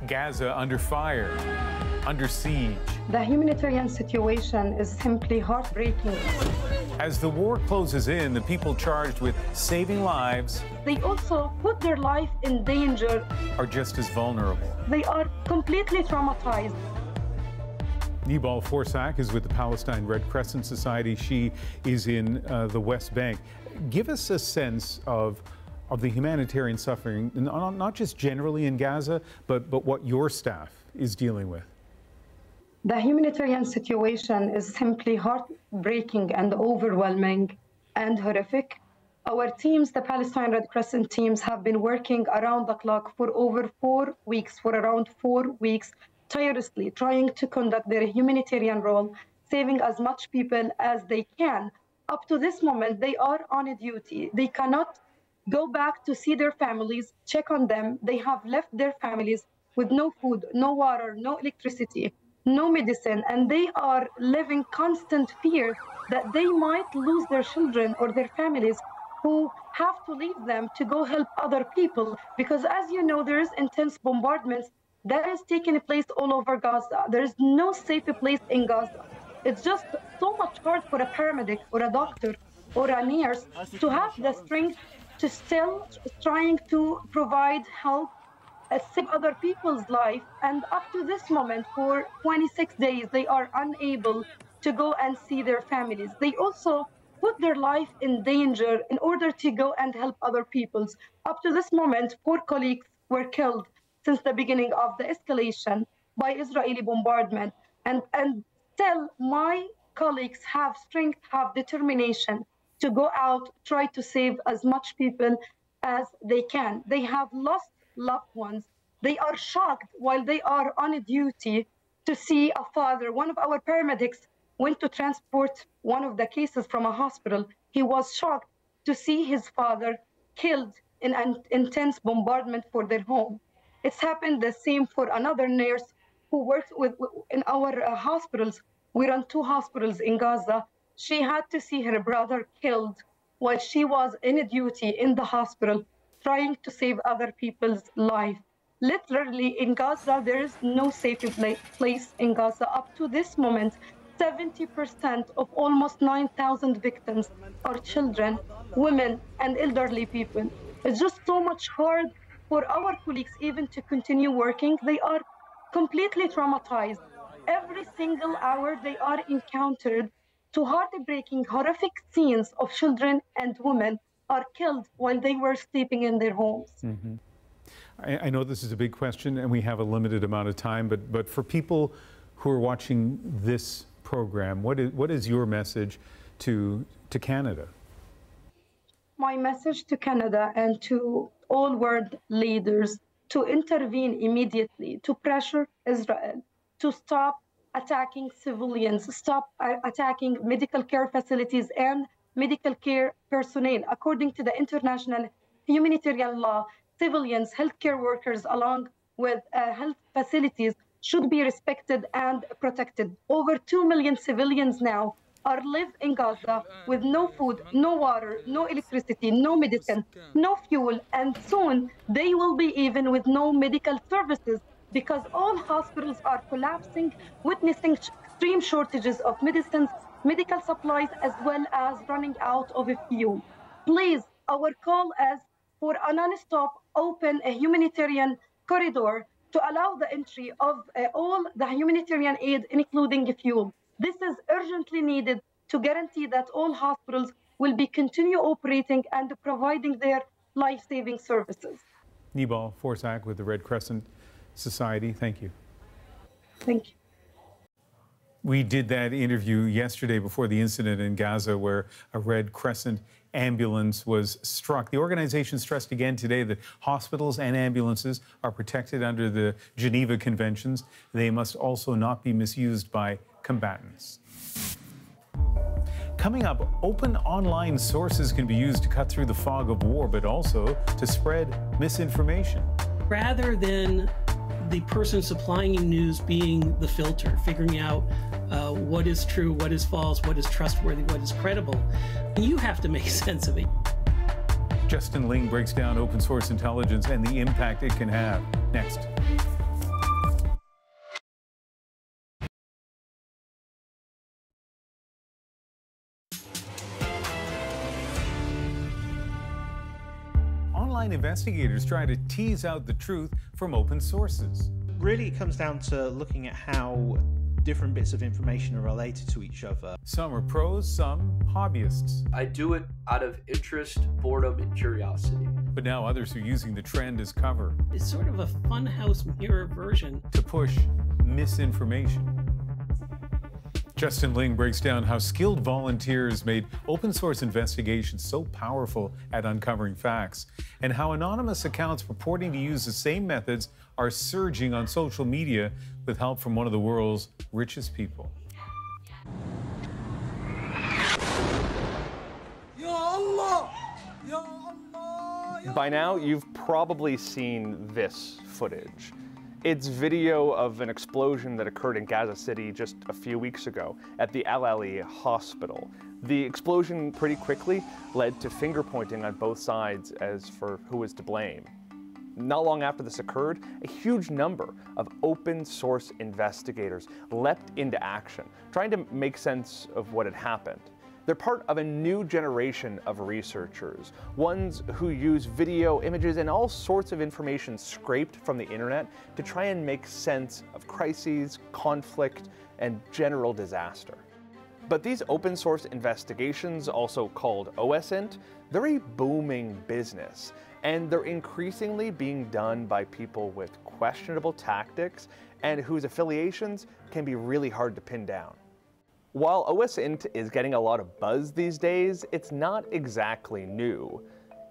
Gaza under fire, under siege. The humanitarian situation is simply heartbreaking. As the war closes in, the people charged with saving lives, they also put their life in danger, are just as vulnerable. They are completely traumatized. Nibal Forsak is with the Palestine Red Crescent Society. She is in the West Bank. Give us a sense of the humanitarian suffering, not just generally in Gaza, but what your staff is dealing with. The humanitarian situation is simply heartbreaking and overwhelming and horrific. Our teams, the Palestine Red Crescent teams, have been working around the clock for over 4 weeks, for around 4 weeks, tirelessly trying to conduct their humanitarian role, saving as much people as they can. Up to this moment, they are on a duty. They cannot go back to see their families, check on them. They have left their families with no food, no water, no electricity, no medicine, and they are living constant fear that they might lose their children or their families who have to leave them to go help other people. Because as you know, there is intense bombardments that is taking place all over Gaza. There is no safe place in Gaza. It's just so much hard for a paramedic or a doctor or a nurse to have the strength to still trying to provide help, save other people's life. And up to this moment, for 26 days, they are unable to go and see their families. They also put their life in danger in order to go and help other people's. Up to this moment, 4 colleagues were killed since the beginning of the escalation by Israeli bombardment. And still, my colleagues have strength, have determination to go out, try to save as much people as they can. They have lost loved ones. They are shocked while they are on a duty to see a father. One of our paramedics went to transport one of the cases from a hospital. He was shocked to see his father killed in an intense bombardment for their home. It's happened the same for another nurse who works in our hospitals. We run 2 hospitals in Gaza. She had to see her brother killed while she was in a duty in the hospital, trying to save other people's life. Literally in Gaza, there is no safe place in Gaza. Up to this moment, 70% of almost 9,000 victims are children, women, and elderly people. It's just so much hard for our colleagues even to continue working. They are completely traumatized. Every single hour they are encountered to heartbreaking, horrific scenes of children and women are killed while they were sleeping in their homes. Mm-hmm. I know this is a big question and we have a limited amount of time, but for people who are watching this program, what is your message to Canada? My message to Canada and to all world leaders to intervene immediately, to pressure Israel, to stop attacking civilians, stop attacking medical care facilities and medical care personnel. According to the international humanitarian law, civilians, healthcare workers, along with health facilities, should be respected and protected. Over 2 million civilians now live in Gaza with no food, no water, no electricity, no medicine, no fuel, and soon they will be even with no medical services because all hospitals are collapsing, witnessing extreme shortages of medicines, medical supplies, as well as running out of fuel. Please, our call is for a non-stop open a humanitarian corridor to allow the entry of all the humanitarian aid, including fuel. This is urgently needed to guarantee that all hospitals will be continue operating and providing their life-saving services. Nibal Forsak with the Red Crescent Society, thank you. Thank you. We did that interview yesterday before the incident in Gaza where a Red Crescent ambulance was struck. The organization stressed again today that hospitals and ambulances are protected under the Geneva Conventions. They must also not be misused by combatants. Coming up, open online sources can be used to cut through the fog of war, but also to spread misinformation. Rather than the person supplying you news being the filter, figuring out what is true, what is false, what is trustworthy, what is credible, you have to make sense of it. Justin Ling breaks down open source intelligence and the impact it can have. Next. online investigators try to tease out the truth from open sources. Really, it comes down to looking at how different bits of information are related to each other. Some are pros, some hobbyists. I do it out of interest, boredom, and curiosity. But now others are using the trend as cover. It's sort of a funhouse mirror version to push misinformation. Justin Ling breaks down how skilled volunteers made open source investigations so powerful at uncovering facts, and how anonymous accounts purporting to use the same methods are surging on social media with help from one of the world's richest people. By now, you've probably seen this footage. It's video of an explosion that occurred in Gaza City just a few weeks ago at the Al Ali hospital. The explosion pretty quickly led to finger pointing on both sides as for who was to blame. Not long after this occurred, a huge number of open source investigators leapt into action, trying to make sense of what had happened. They're part of a new generation of researchers, ones who use video, images, and all sorts of information scraped from the internet to try and make sense of crises, conflict, and general disaster. But these open source investigations, also called OSINT, they're a booming business, and they're increasingly being done by people with questionable tactics and whose affiliations can be really hard to pin down. While OSINT is getting a lot of buzz these days, it's not exactly new.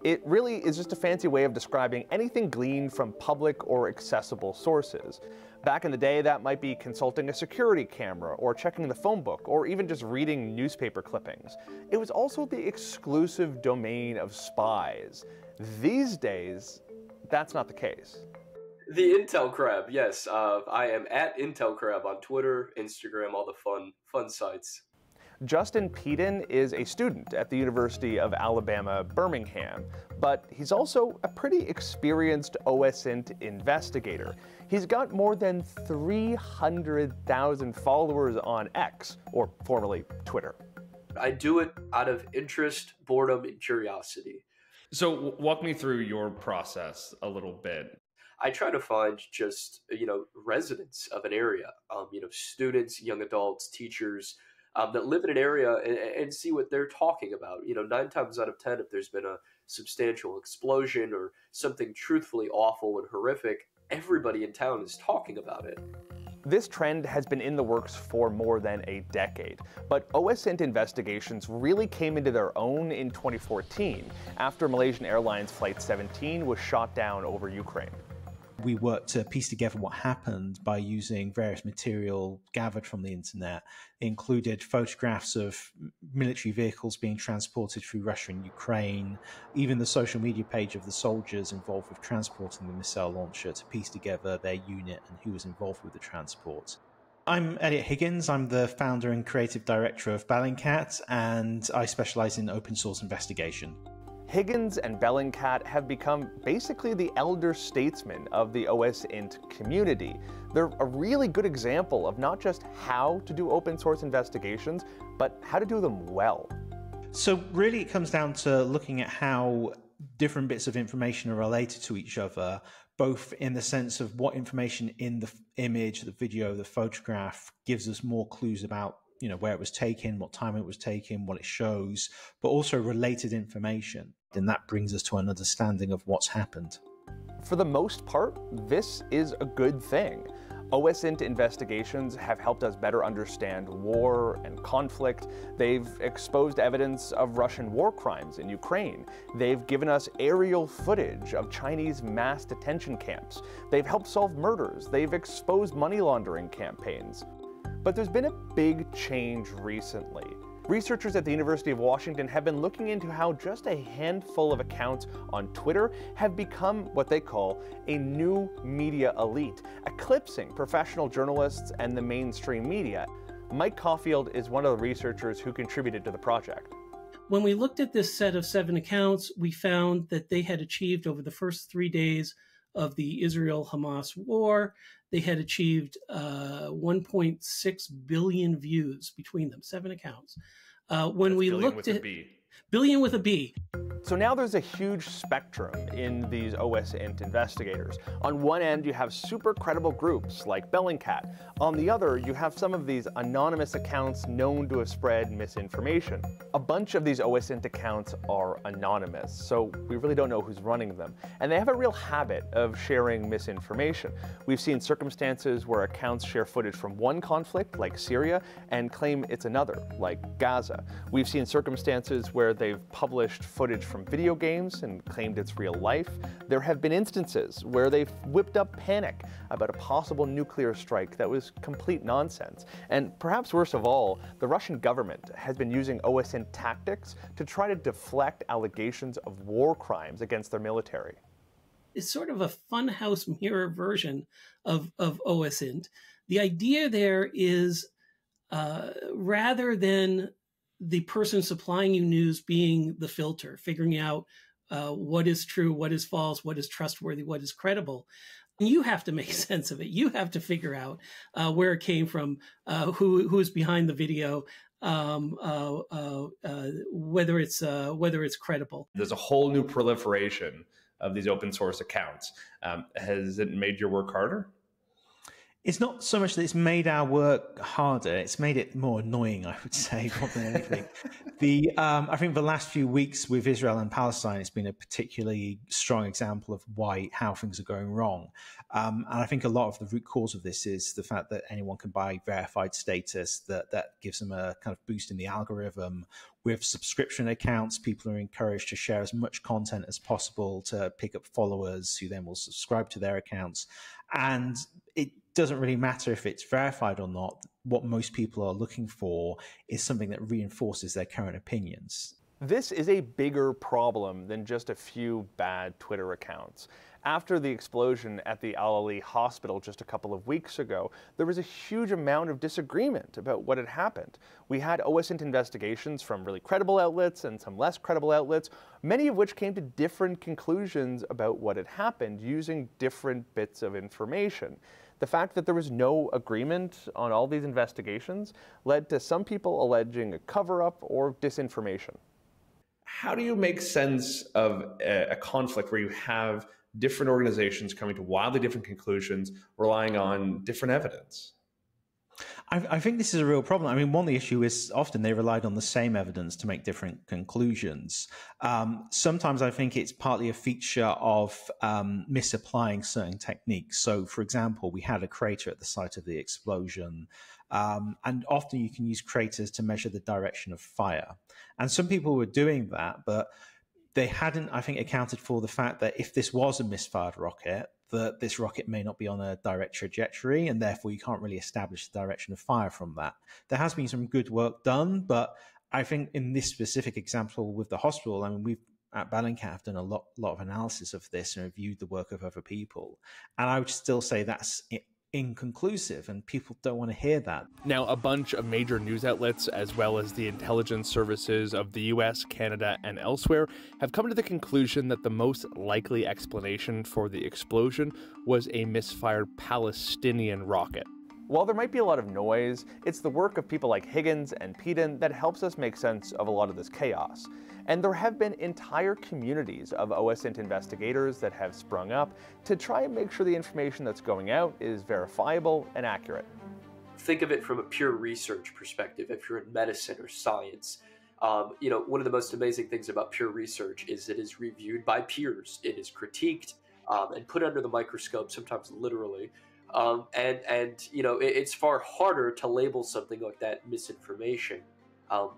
It really is just a fancy way of describing anything gleaned from public or accessible sources. Back in the day, that might be consulting a security camera, or checking the phone book, or even just reading newspaper clippings. It was also the exclusive domain of spies. These days, that's not the case. The Intel Crab, yes. I am at Intel Crab on Twitter, Instagram, all the fun sites. Justin Peden is a student at the University of Alabama, Birmingham, but he's also a pretty experienced OSINT investigator. He's got more than 300,000 followers on X, or formerly Twitter. I do it out of interest, boredom, and curiosity. So walk me through your process a little bit. I try to find just, residents of an area, students, young adults, teachers that live in an area and see what they're talking about. 9 times out of 10, if there's been a substantial explosion or something truthfully awful and horrific, everybody in town is talking about it. This trend has been in the works for more than a decade, but OSINT investigations really came into their own in 2014 after Malaysian Airlines Flight 17 was shot down over Ukraine. We worked to piece together what happened by using various material gathered from the internet. It included photographs of military vehicles being transported through Russia and Ukraine, even the social media page of the soldiers involved with transporting the missile launcher to piece together their unit and who was involved with the transport. I'm Elliot Higgins. I'm the founder and creative director of Bellingcat, and I specialize in open source investigation. Higgins and Bellingcat have become basically the elder statesmen of the OSINT community. They're a really good example of not just how to do open source investigations, but how to do them well. So really it comes down to looking at how different bits of information are related to each other, both in the sense of what information in the image, the video, the photograph gives us more clues about where it was taken, what time it was taken, what it shows, but also related information. And that brings us to an understanding of what's happened. For the most part, this is a good thing. OSINT investigations have helped us better understand war and conflict. They've exposed evidence of Russian war crimes in Ukraine. They've given us aerial footage of Chinese mass detention camps. They've helped solve murders. They've exposed money laundering campaigns. But there's been a big change recently. Researchers at the University of Washington have been looking into how just a handful of accounts on Twitter have become what they call a new media elite, eclipsing professional journalists and the mainstream media. Mike Caulfield is one of the researchers who contributed to the project. When we looked at this set of 7 accounts, we found that they had achieved over the first 3 days of the Israel-Hamas war, they had achieved 1.6 billion views between them, 7 accounts. When we looked at billion with a B. So now there's a huge spectrum in these OSINT investigators. On one end, you have super credible groups like Bellingcat. On the other, you have some of these anonymous accounts known to have spread misinformation. A bunch of these OSINT accounts are anonymous, so we really don't know who's running them. And they have a real habit of sharing misinformation. We've seen circumstances where accounts share footage from one conflict, like Syria, and claim it's another, like Gaza. We've seen circumstances where they've published footage from video games and claimed it's real life. There have been instances where they've whipped up panic about a possible nuclear strike that was complete nonsense. And perhaps worst of all, the Russian government has been using OSINT tactics to try to deflect allegations of war crimes against their military. It's sort of a funhouse mirror version of OSINT. The idea there is rather than the person supplying you news being the filter, figuring out what is true, what is false, what is trustworthy, what is credible. You have to make sense of it. You have to figure out where it came from, who is behind the video, whether it's credible. There's a whole new proliferation of these open source accounts. Has it made your work harder? It's not so much that it's made our work harder, it's made it more annoying, I would say, more than anything. I think the last few weeks with Israel and Palestine, it's been a particularly strong example of how things are going wrong. And I think a lot of the root cause of this is the fact that anyone can buy verified status, that gives them a kind of boost in the algorithm. With subscription accounts, people are encouraged to share as much content as possible to pick up followers who then will subscribe to their accounts. And it doesn't really matter if it's verified or not. What most people are looking for is something that reinforces their current opinions. This is a bigger problem than just a few bad Twitter accounts. After the explosion at the Al-Ali hospital just a couple of weeks ago, there was a huge amount of disagreement about what had happened. We had OSINT investigations from really credible outlets and some less credible outlets, many of which came to different conclusions about what had happened using different bits of information. The fact that there was no agreement on all these investigations led to some people alleging a cover-up or disinformation. How do you make sense of a conflict where you have different organizations coming to wildly different conclusions, relying on different evidence? I think this is a real problem. I mean, one of the issue is often they relied on the same evidence to make different conclusions. Sometimes I think it's partly a feature of misapplying certain techniques. So, for example, we had a crater at the site of the explosion, and often you can use craters to measure the direction of fire. And some people were doing that, but they hadn't, I think, accounted for the fact that if this was a misfired rocket, that this rocket may not be on a direct trajectory, and therefore you can't really establish the direction of fire from that. There has been some good work done, but I think in this specific example with the hospital, I mean, we've at Bellingcat have done a lot of analysis of this and reviewed the work of other people. And I would still say that's inconclusive, and people don't want to hear that. Now, a bunch of major news outlets, as well as the intelligence services of the US, Canada, and elsewhere, have come to the conclusion that the most likely explanation for the explosion was a misfired Palestinian rocket. While there might be a lot of noise, it's the work of people like Higgins and Peden that helps us make sense of a lot of this chaos. And there have been entire communities of OSINT investigators that have sprung up to try and make sure the information that's going out is verifiable and accurate. Think of it from a pure research perspective. If you're in medicine or science, one of the most amazing things about pure research is it is reviewed by peers. It is critiqued and put under the microscope, sometimes literally. It's far harder to label something like that misinformation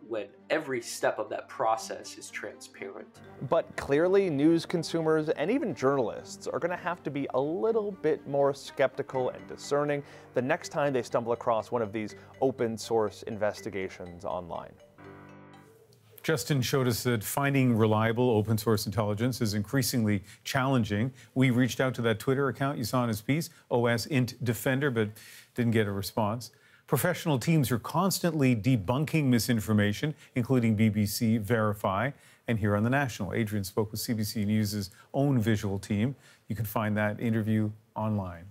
when every step of that process is transparent. But clearly, news consumers and even journalists are going to have to be a little bit more skeptical and discerning the next time they stumble across one of these open source investigations online. Justin showed us that finding reliable open source intelligence is increasingly challenging. We reached out to that Twitter account you saw in his piece, OSINT Defender, but didn't get a response. Professional teams are constantly debunking misinformation, including BBC Verify. And here on The National, Adrienne spoke with CBC News' own visual team. You can find that interview online.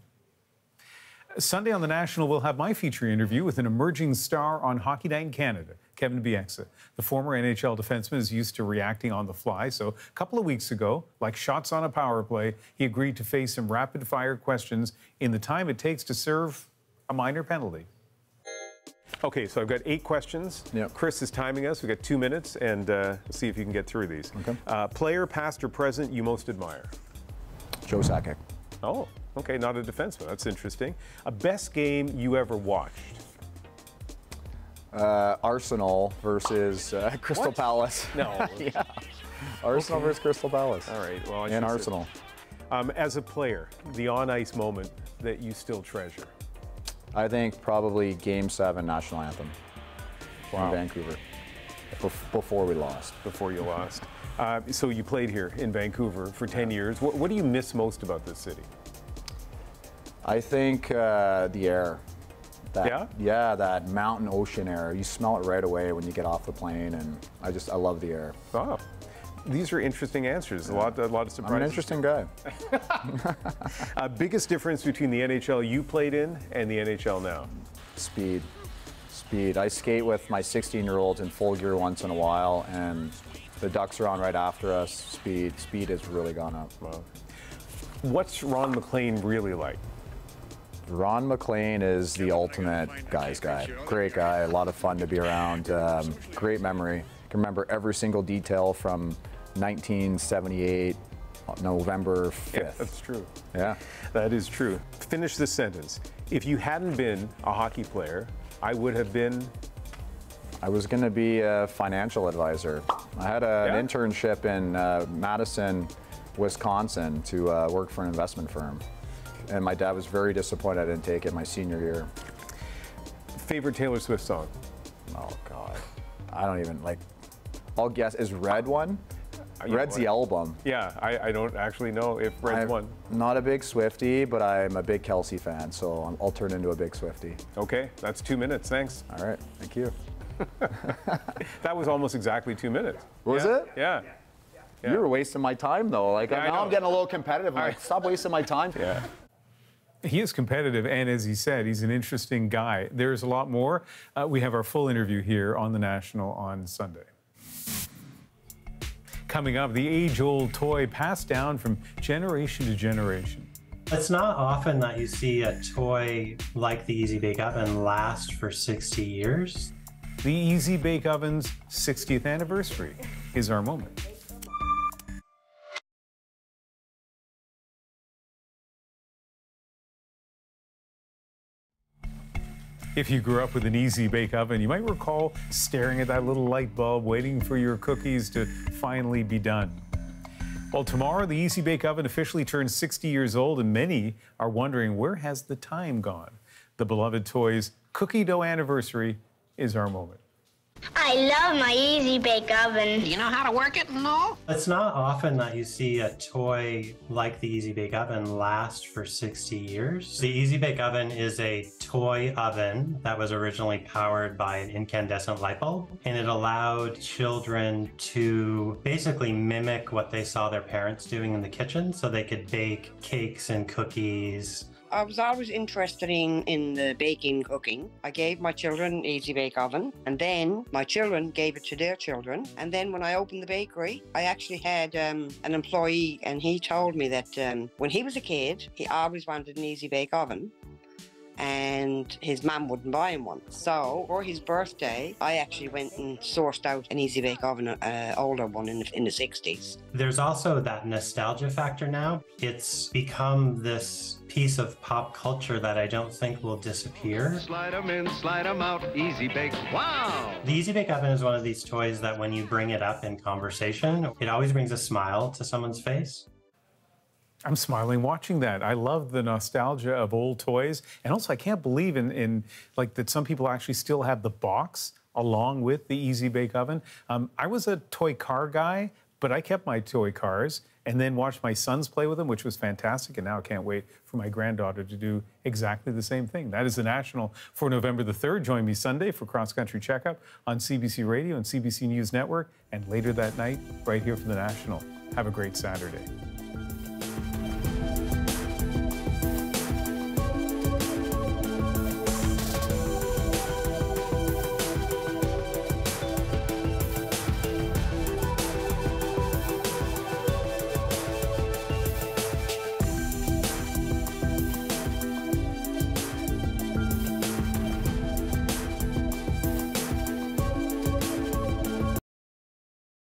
Sunday on The National, we'll have my feature interview with an emerging star on Hockey Night in Canada, Kevin Bieksa. The former NHL defenseman is used to reacting on the fly, so a couple of weeks ago, like shots on a power play, he agreed to face some rapid-fire questions in the time it takes to serve a minor penalty. Okay, so I've got 8 questions. Yep. Chris is timing us. We've got 2 minutes, and see if you can get through these. Okay. Player, past or present, you most admire? Joe Sakic. Oh, okay, not a defenseman. That's interesting. A best game you ever watched? Arsenault versus Crystal Palace. No. Yeah. Arsenal versus Crystal Palace. All right. Well, and Arsenal. As a player, the on-ice moment that you still treasure? I think probably Game 7 national anthem in Vancouver before we lost. Before you lost. So you played here in Vancouver for 10 years. What do you miss most about this city? I think the air. Yeah, that mountain ocean air. You smell it right away when you get off the plane, and I love the air. Oh, these are interesting answers. Yeah. A lot of surprises. I'm an interesting guy. Biggest difference between the NHL you played in and the NHL now? Speed. I skate with my 16-year-olds in full gear once in a while, and the Ducks are on right after us. Speed has really gone up. Wow. What's Ron MacLean really like? Ron MacLean is the ultimate guy's guy. Great guy, a lot of fun to be around, great memory. Can remember every single detail from 1978, November 5th. Yeah, that's true. Yeah. That is true. Finish this sentence. If you hadn't been a hockey player, I would have been... I was going to be a financial advisor. I had an internship in Madison, Wisconsin to work for an investment firm. And my dad was very disappointed I didn't take it my senior year. Favorite Taylor Swift song? Oh, God. I don't even, I'll guess, is Red one? Red's the album. Yeah, I don't actually know if Red's one. I'm not a big Swiftie, but I'm a big Kelsey fan, so I'll turn into a big Swiftie. Okay, that's 2 minutes, thanks. All right, thank you. That was almost exactly 2 minutes. Was it? Yeah. You were wasting my time, though. Now I'm getting a little competitive. I'm right. Stop wasting my time. Yeah. He is competitive, and as he said, he's an interesting guy. There's a lot more. We have our full interview here on The National on Sunday. Coming up, the age-old toy passed down from generation to generation. It's not often that you see a toy like the Easy Bake Oven last for 60 years. The Easy Bake Oven's 60th anniversary is our moment. If you grew up with an Easy Bake Oven, you might recall staring at that little light bulb, waiting for your cookies to finally be done. Well, tomorrow, the Easy Bake Oven officially turns 60 years old, and many are wondering, where has the time gone? The beloved toy's cookie dough anniversary is our moment. I love my Easy Bake Oven. Do you know how to work it and all? It's not often that you see a toy like the Easy Bake Oven last for 60 years. The Easy Bake Oven is a toy oven that was originally powered by an incandescent light bulb, and it allowed children to basically mimic what they saw their parents doing in the kitchen, so they could bake cakes and cookies. I was always interested in the baking, cooking. I gave my children an Easy Bake Oven, and then my children gave it to their children. And then when I opened the bakery, I actually had an employee, and he told me that when he was a kid, he always wanted an Easy Bake Oven, and his mum wouldn't buy him one. So for his birthday, I actually went and sourced out an Easy Bake Oven, older one in the 60s. There's also that nostalgia factor now. It's become this piece of pop culture that I don't think will disappear. Slide them in, slide them out, Easy Bake, wow! The Easy Bake Oven is one of these toys that when you bring it up in conversation, it always brings a smile to someone's face. I'm smiling watching that. I love the nostalgia of old toys. And also, I can't believe that some people actually still have the box along with the Easy Bake Oven. I was a toy car guy, but I kept my toy cars and then watched my sons play with them, which was fantastic. And now I can't wait for my granddaughter to do exactly the same thing. That is The National for November the 3rd. Join me Sunday for Cross Country Checkup on CBC Radio and CBC News Network, and later that night, right here for The National. Have a great Saturday.